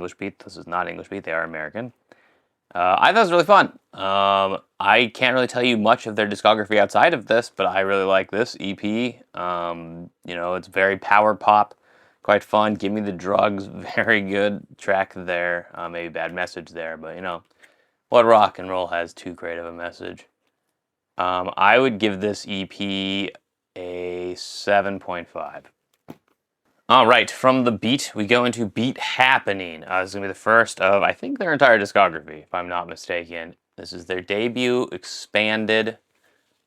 English Beat. This is not English Beat. They are American. I thought it was really fun. I can't really tell you much of their discography outside of this, but I really like this EP. It's very power pop, quite fun. Give Me the Drugs, very good track there. Maybe bad message there, but what rock and roll has too great of a message? I would give this EP a 7.5. All right, from the Beat, we go into Beat Happening. This is going to be the first of, I think, their entire discography, if I'm not mistaken. This is their debut, expanded,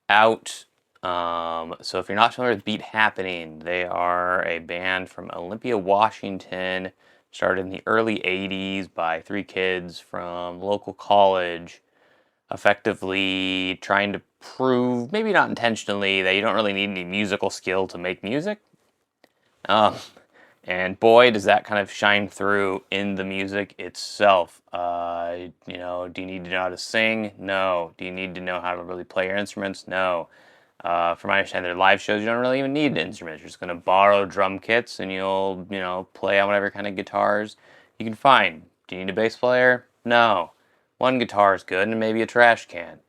out. So if you're not familiar with Beat Happening, they are a band from Olympia, Washington, started in the early 80s by three kids from local college, effectively trying to prove, maybe not intentionally, that you don't really need any musical skill to make music. And boy, does that kind of shine through in the music itself. Do you need to know how to sing? No. Do you need to know how to really play your instruments? No. From my understanding, their live shows, you don't really even need instruments. You're just going to borrow drum kits and you'll, play on whatever kind of guitars you can find. Do you need a bass player? No. One guitar is good and maybe a trash can.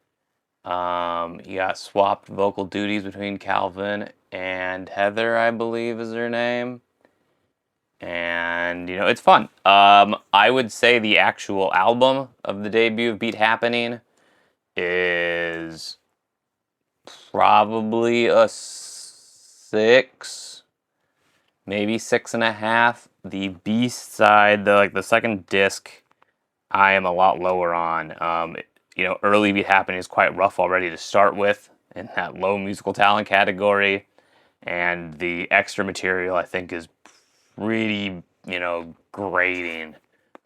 You got swapped vocal duties between Calvin and Heather, I believe is her name. And, it's fun. I would say the actual album of the debut of Beat Happening is probably a 6, maybe 6.5. The B-side, the second disc, I am a lot lower on. Early Beat Happening is quite rough already to start with in that low musical talent category. And the extra material, I think, is pretty, grading.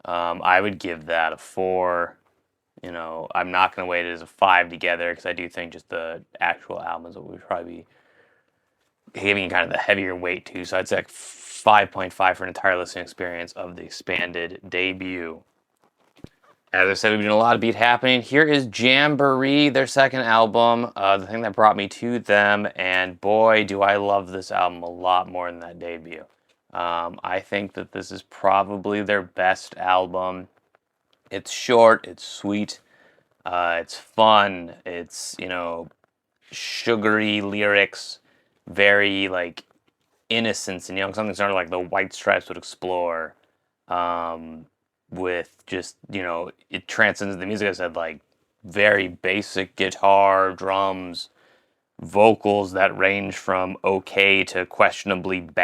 I would give that a 4. I'm not going to weight it as a 5 together because I do think just the actual albums would probably be giving kind of the heavier weight to. So I'd say 5.5 for an entire listening experience of the expanded debut. As I said, we've been doing a lot of Beat Happening. Here is Jamboree, their second album, the thing that brought me to them, and boy, do I love this album a lot more than that debut. I think that this is probably their best album. It's short, it's sweet, it's fun, it's, sugary lyrics, very, innocence, and, something sort of like the White Stripes would explore, with just, it transcends the music. I said, very basic guitar, drums, vocals that range from okay to questionably bad.